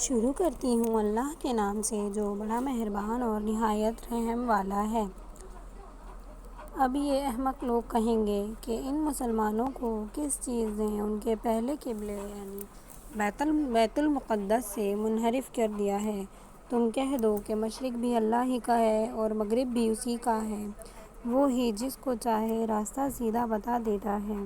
شروع کرتی ہوں اللہ کے نام سے جو بڑا مہربان اور نہایت رحم والا ہے۔ اب یہ احمق لوگ کہیں گے کہ ان مسلمانوں کو کس چیز نے ان کے پہلے قبلے یعنی بیت المقدس سے منحرف کر دیا ہے۔ تم کہہ دو کہ مشرق بھی اللہ ہی کا ہے اور مغرب بھی اسی کا ہے، وہی جس کو چاہے راستہ سیدھا بتا دیتا ہے۔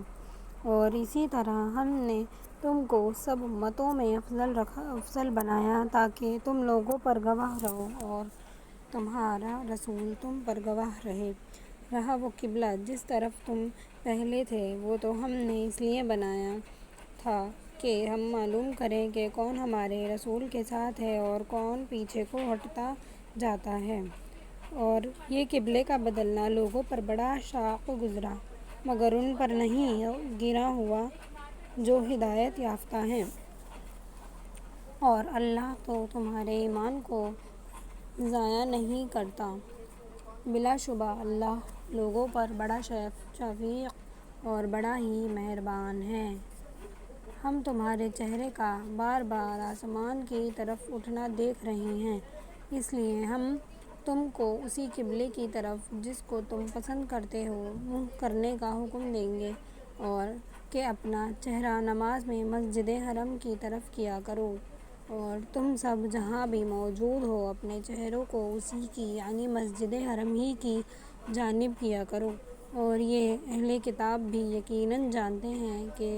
اور اسی طرح ہم نے تم کو سب امتوں میں افضل بنایا تاکہ تم لوگوں پر گواہ رہو اور تمہارا رسول تم پر گواہ رہا۔ وہ قبلہ جس طرف تم پہلے تھے وہ تو ہم نے اس لیے بنایا تھا کہ ہم معلوم کریں کہ کون ہمارے رسول کے ساتھ ہے اور کون پیچھے کو ہٹتا جاتا ہے۔ اور یہ قبلے کا بدلنا لوگوں پر بڑا شاق گزرا مگر ان پر نہیں گرا ہوا جو ہدایت یافتہ ہیں۔ اور اللہ تو تمہارے ایمان کو ضائع نہیں کرتا۔ بلا شبہ اللہ لوگوں پر بڑا شفیق اور بڑا ہی مہربان ہے۔ ہم تمہارے چہرے کا بار بار آسمان کی طرف اٹھنا دیکھ رہے ہیں، اس لیے ہم تم کو اسی قبلے کی طرف جس کو تم پسند کرتے ہو منہ کرنے کا حکم دیں گے اور کہ اپنا چہرہ نماز میں مسجد حرم کی طرف کیا کرو۔ اور تم سب جہاں بھی موجود ہو اپنے چہروں کو اسی کی یعنی مسجد حرم ہی کی جانب کیا کرو۔ اور یہ اہل کتاب بھی یقیناً جانتے ہیں کہ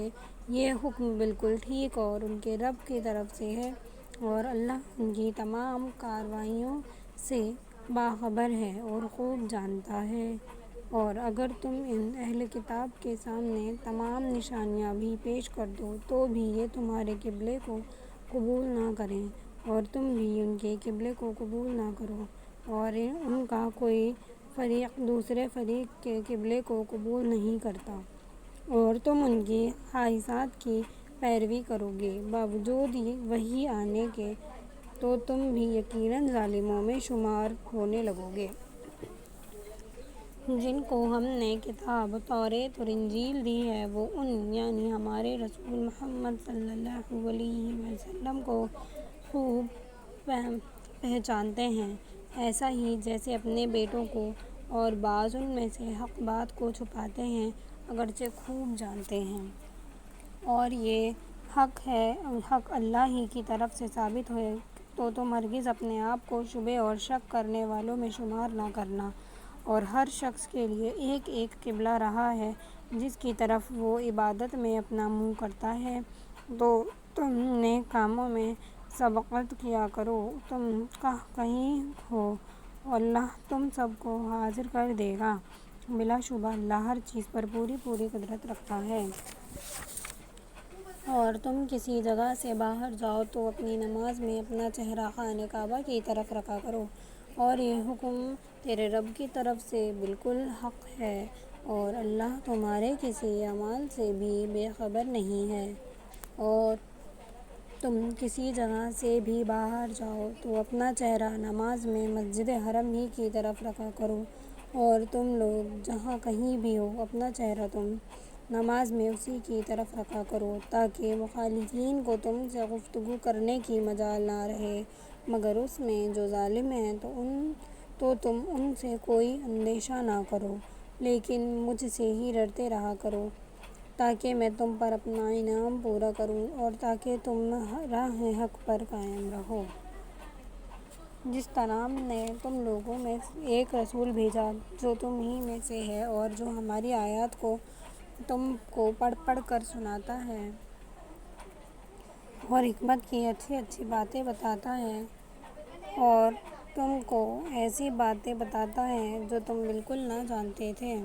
یہ حکم بالکل ٹھیک اور ان کے رب کی طرف سے ہے اور اللہ ان کی تمام کارروائیوں سے باخبر ہے اور خوب جانتا ہے۔ اور اگر تم ان اہل کتاب کے سامنے تمام نشانیاں بھی پیش کر دو تو بھی یہ تمہارے قبلے کو قبول نہ کریں اور تم بھی ان کے قبلے کو قبول نہ کرو، اور ان کا کوئی فریق دوسرے فریق کے قبلے کو قبول نہیں کرتا، اور تم ان کی خواہشات کی پیروی کرو گے باوجود وحی آنے کے تو تم بھی یقیناً ظالموں میں شمار ہونے لگو گے۔ جن کو ہم نے کتاب توریت اور انجیل دی ہے وہ ان یعنی ہمارے رسول محمد صلی اللہ علیہ وسلم کو خوب پہچانتے ہیں، ایسا ہی جیسے اپنے بیٹوں کو، اور بعض ان میں سے حق بات کو چھپاتے ہیں اگرچہ خوب جانتے ہیں۔ اور یہ حق اللہ ہی کی طرف سے ثابت ہے تو تم ہرگز اپنے آپ کو شبہ اور شک کرنے والوں میں شمار نہ کرنا۔ اور ہر شخص کے لیے ایک ایک قبلہ رہا ہے جس کی طرف وہ عبادت میں اپنا منہ کرتا ہے، تو تم نیک کاموں میں سبقت کیا کرو۔ تم کہیں ہو اللہ تم سب کو حاضر کر دے گا۔ بلا شبہ اللہ ہر چیز پر پوری قدرت رکھتا ہے۔ اور تم کسی جگہ سے باہر جاؤ تو اپنی نماز میں اپنا چہرہ خانہ کعبہ کی طرف رکھا کرو، اور یہ حکم تیرے رب کی طرف سے بالکل حق ہے، اور اللہ تمہارے کسی اعمال سے بھی بے خبر نہیں ہے۔ اور تم کسی جگہ سے بھی باہر جاؤ تو اپنا چہرہ نماز میں مسجد حرم ہی کی طرف رکھا کرو، اور تم لوگ جہاں کہیں بھی ہو اپنا چہرہ تم نماز میں اسی کی طرف رکھا کرو تاکہ مخالفین کو تم سے گفتگو کرنے کی مجال نہ رہے مگر اس میں جو ظالم ہیں تو تم ان سے کوئی اندیشہ نہ کرو لیکن مجھ سے ہی ڈرتے رہا کرو تاکہ میں تم پر اپنا انعام پورا کروں اور تاکہ تم راہ حق پر قائم رہو۔ جس طرح ہم نے تم لوگوں میں ایک رسول بھیجا جو تم ہی میں سے ہے اور جو ہماری آیات کو تم کو پڑھ کر سناتا ہے اور حکمت کی اچھی باتیں بتاتا ہے اور تم کو ایسی باتیں بتاتا ہے جو تم بالکل نہ جانتے تھے،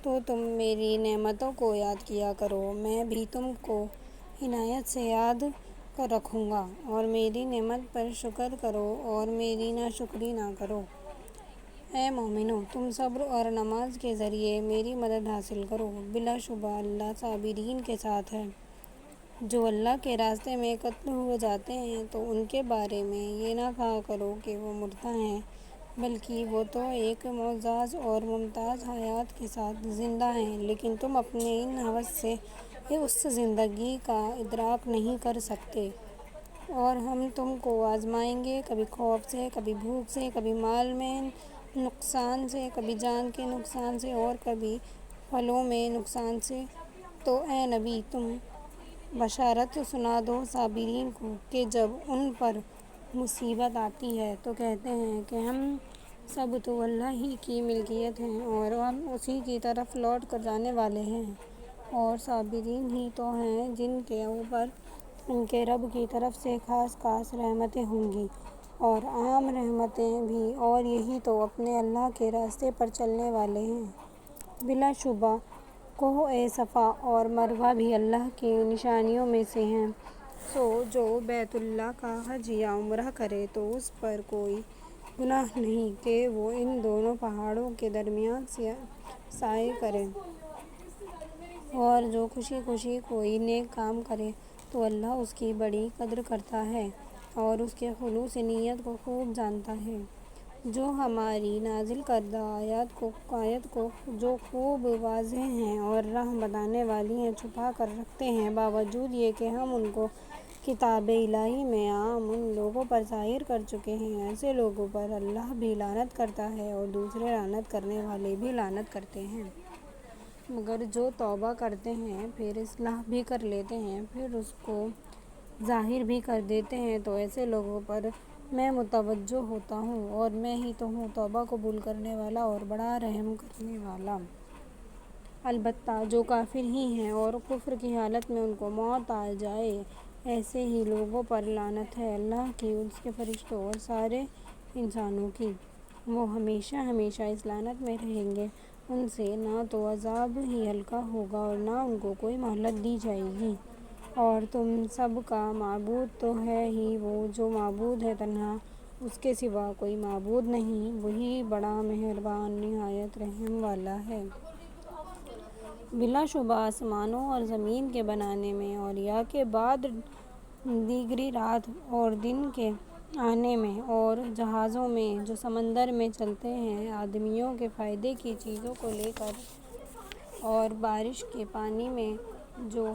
تو تم میری نعمتوں کو یاد کیا کرو، میں بھی تم کو عنایت سے یاد رکھوں گا، اور میری نعمت پر شکر کرو اور میری ناشکری نہ کرو۔ اے مومنو تم صبر اور نماز کے ذریعے میری مدد حاصل کرو، بلا شبہ اللہ صابرین کے ساتھ ہے۔ جو اللہ کے راستے میں قتل ہوئے جاتے ہیں تو ان کے بارے میں یہ نہ کہا کرو کہ وہ مردہ ہیں، بلکہ وہ تو ایک معزز اور ممتاز حیات کے ساتھ زندہ ہیں لیکن تم اپنے ان ہوس سے اس زندگی کا ادراک نہیں کر سکتے۔ اور ہم تم کو آزمائیں گے، کبھی خوف سے، کبھی بھوک سے، کبھی مال میں نقصان سے، کبھی جان کے نقصان سے، اور کبھی پھلوں میں نقصان سے۔ تو اے نبی، تم بشارت سنا دو صابرین کو کہ جب ان پر مصیبت آتی ہے تو کہتے ہیں کہ ہم سب تو اللہ ہی کی ملکیت ہیں اور ہم اسی کی طرف لوٹ کر جانے والے ہیں، اور صابرین ہی تو ہیں جن کے اوپر ان کے رب کی طرف سے خاص خاص رحمتیں ہوں گی اور عام رحمتیں بھی، اور یہی تو اپنے اللہ کے راستے پر چلنے والے ہیں۔ بلا شبہ کوہ صفا اور مروہ بھی اللہ کی نشانیوں میں سے ہیں، سو جو بیت اللہ کا حج یا عمرہ کرے تو اس پر کوئی گناہ نہیں کہ وہ ان دونوں پہاڑوں کے درمیان سعی کرے، اور جو خوشی خوشی کوئی نیک کام کرے تو اللہ اس کی بڑی قدر کرتا ہے اور اس کے خلوص نیت کو خوب جانتا ہے۔ جو ہماری نازل کردہ آیات کو جو خوب واضح ہیں اور راہ بتانے والی ہیں چھپا کر رکھتے ہیں، باوجود یہ کہ ہم ان کو کتاب الہی میں عام ان لوگوں پر ظاہر کر چکے ہیں، ایسے لوگوں پر اللہ بھی لعنت کرتا ہے اور دوسرے لعنت کرنے والے بھی لعنت کرتے ہیں۔ مگر جو توبہ کرتے ہیں، پھر اصلاح بھی کر لیتے ہیں، پھر اس کو ظاہر بھی کر دیتے ہیں تو ایسے لوگوں پر میں متوجہ ہوتا ہوں، اور میں ہی تو ہوں توبہ قبول کرنے والا اور بڑا رحم کرنے والا۔ البتہ جو کافر ہی ہیں اور کفر کی حالت میں ان کو موت آ جائے، ایسے ہی لوگوں پر لعنت ہے اللہ کی، اس کے فرشتوں اور سارے انسانوں کی۔ وہ ہمیشہ ہمیشہ اس لعنت میں رہیں گے، ان سے نہ تو عذاب ہی ہلکا ہوگا اور نہ ان کو کوئی مہلت دی جائے گی۔ اور تم سب کا معبود تو ہے ہی وہ جو معبود ہے تنہا، اس کے سوا کوئی معبود نہیں، وہی بڑا مہربان نہایت رحم والا ہے۔ بلا شبہ آسمانوں اور زمین کے بنانے میں اور یا کے بعد دیگری رات اور دن کے آنے میں، اور جہازوں میں جو سمندر میں چلتے ہیں آدمیوں کے فائدے کی چیزوں کو لے کر، اور بارش کے پانی میں جو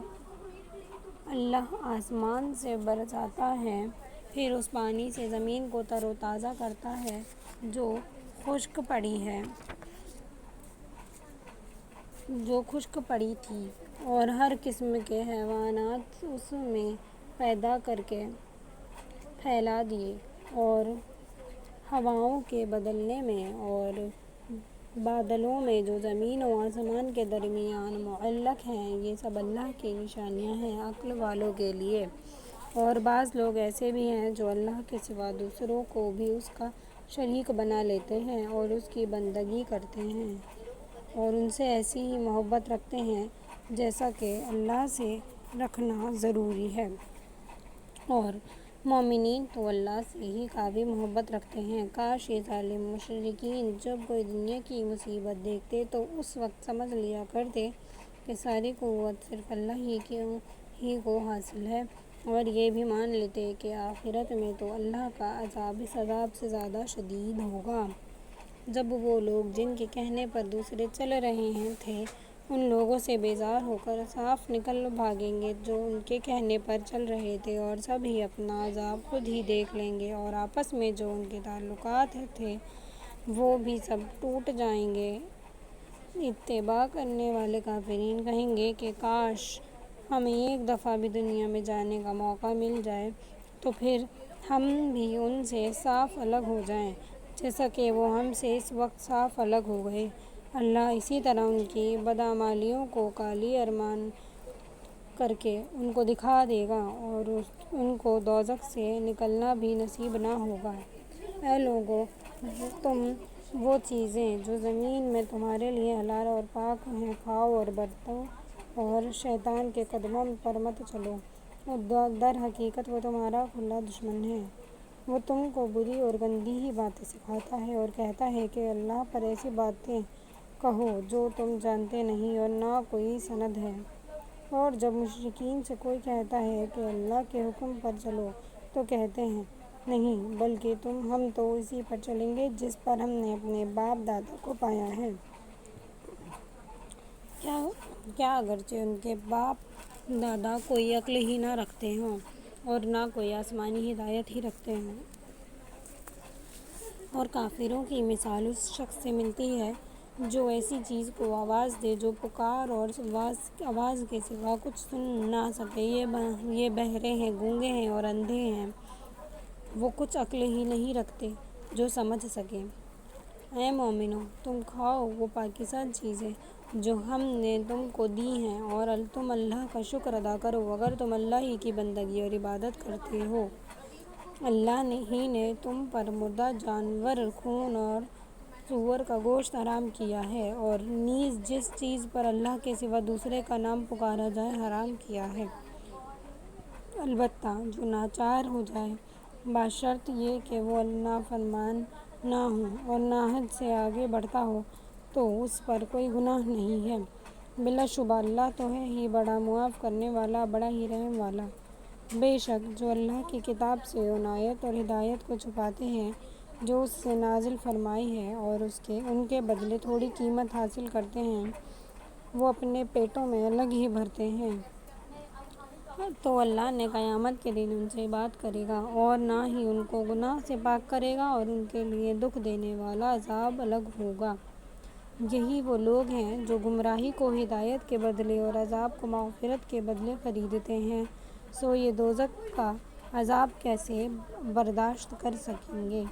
اللہ آسمان سے برساتا ہے، پھر اس پانی سے زمین کو تر و تازہ کرتا ہے جو خشک پڑی تھی، اور ہر قسم کے حیوانات اس میں پیدا کر کے پھیلا دیے، اور ہواؤں کے بدلنے میں اور بادلوں میں جو زمین و آسمان کے درمیان معلق ہیں، یہ سب اللہ کی نشانیاں ہیں عقل والوں کے لیے۔ اور بعض لوگ ایسے بھی ہیں جو اللہ کے سوا دوسروں کو بھی اس کا شریک بنا لیتے ہیں اور اس کی بندگی کرتے ہیں، اور ان سے ایسی ہی محبت رکھتے ہیں جیسا کہ اللہ سے رکھنا ضروری ہے، اور مومنین تو اللہ سے ہی قوی محبت رکھتے ہیں۔ کاش یہ ظالم مشرکین جب کوئی دنیا کی مصیبت دیکھتے تو اس وقت سمجھ لیا کرتے کہ ساری قوت صرف اللہ ہی کو حاصل ہے، اور یہ بھی مان لیتے کہ آخرت میں تو اللہ کا عذاب اس عذاب سے زیادہ شدید ہوگا۔ جب وہ لوگ جن کے کہنے پر دوسرے چل رہے تھے ان لوگوں سے بیزار ہو کر صاف نکل بھاگیں گے جو ان کے کہنے پر چل رہے تھے، اور سب ہی اپنا عذاب خود ہی دیکھ لیں گے، اور آپس میں جو ان کے تعلقات تھے وہ بھی سب ٹوٹ جائیں گے۔ اتباع کرنے والے کافرین کہیں گے کہ کاش ہمیں ایک دفعہ بھی دنیا میں جانے کا موقع مل جائے تو پھر ہم بھی ان سے صاف الگ ہو جائیں جیسا کہ وہ ہم سے اس وقت صاف الگ ہو گئے۔ اللہ اسی طرح ان کی بدعمالیوں کو کالی ارمان کر کے ان کو دکھا دے گا اور ان کو دوزخ سے نکلنا بھی نصیب نہ ہوگا۔ اے لوگو، تم وہ چیزیں جو زمین میں تمہارے لیے حلال اور پاک ہیں کھاؤ اور برتو، اور شیطان کے قدموں پر مت چلو، در حقیقت وہ تمہارا کھلا دشمن ہے۔ وہ تم کو بری اور گندی ہی باتیں سکھاتا ہے اور کہتا ہے کہ اللہ پر ایسی باتیں کہو جو تم جانتے نہیں اور نہ کوئی سند ہے۔ اور جب مشرکین سے کوئی کہتا ہے کہ اللہ کے حکم پر چلو تو کہتے ہیں نہیں، بلکہ ہم تو اسی پر چلیں گے جس پر ہم نے اپنے باپ دادا کو پایا ہے۔ کیا اگرچہ ان کے باپ دادا کوئی عقل ہی نہ رکھتے ہوں، اور نہ کوئی آسمانی ہدایت ہی رکھتے ہیں۔ اور کافروں کی مثال اس شخص سے ملتی ہے جو ایسی چیز کو آواز دے جو پکار اور آواز کے سوا کچھ سن نہ سکے۔ یہ بہرے ہیں، گونگے ہیں اور اندھے ہیں، وہ کچھ عقل ہی نہیں رکھتے جو سمجھ سکیں۔ اے مومنو، تم کھاؤ وہ پاکیزہ چیزیں جو ہم نے تم کو دی ہیں اور تم اللہ کا شکر ادا کرو اگر تم اللہ ہی کی بندگی اور عبادت کرتے ہو۔ اللہ ہی نے تم پر مردہ جانور، خون اور سور کا گوشت حرام کیا ہے، اور نیز جس چیز پر اللہ کے سوا دوسرے کا نام پکارا جائے حرام کیا ہے، البتہ جو ناچار ہو جائے، بشرط یہ کہ وہ نافرمان نہ ہو اور نہ حد سے آگے بڑھتا ہو، تو اس پر کوئی گناہ نہیں ہے۔ بلا شبہ اللہ تو ہے ہی بڑا معاف کرنے والا، بڑا ہی رحم والا۔ بے شک جو اللہ کی کتاب سے ان آیات اور ہدایت کو چھپاتے ہیں جو اس سے نازل فرمائی ہے اور ان کے بدلے تھوڑی قیمت حاصل کرتے ہیں، وہ اپنے پیٹوں میں الگ ہی بھرتے ہیں۔ تو اللہ نے قیامت کے دن ان سے بات کرے گا اور نہ ہی ان کو گناہ سے پاک کرے گا، اور ان کے لیے دکھ دینے والا عذاب الگ ہوگا۔ یہی وہ لوگ ہیں جو گمراہی کو ہدایت کے بدلے اور عذاب کو مغفرت کے بدلے خریدتے ہیں، سو یہ دوزخ کا عذاب کیسے برداشت کر سکیں گے؟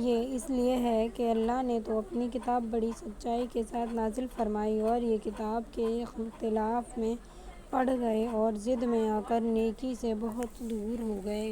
یہ اس لیے ہے کہ اللہ نے تو اپنی کتاب بڑی سچائی کے ساتھ نازل فرمائی، اور یہ کتاب کے اختلاف میں پڑ گئے اور ضد میں آ کر نیکی سے بہت دور ہو گئے۔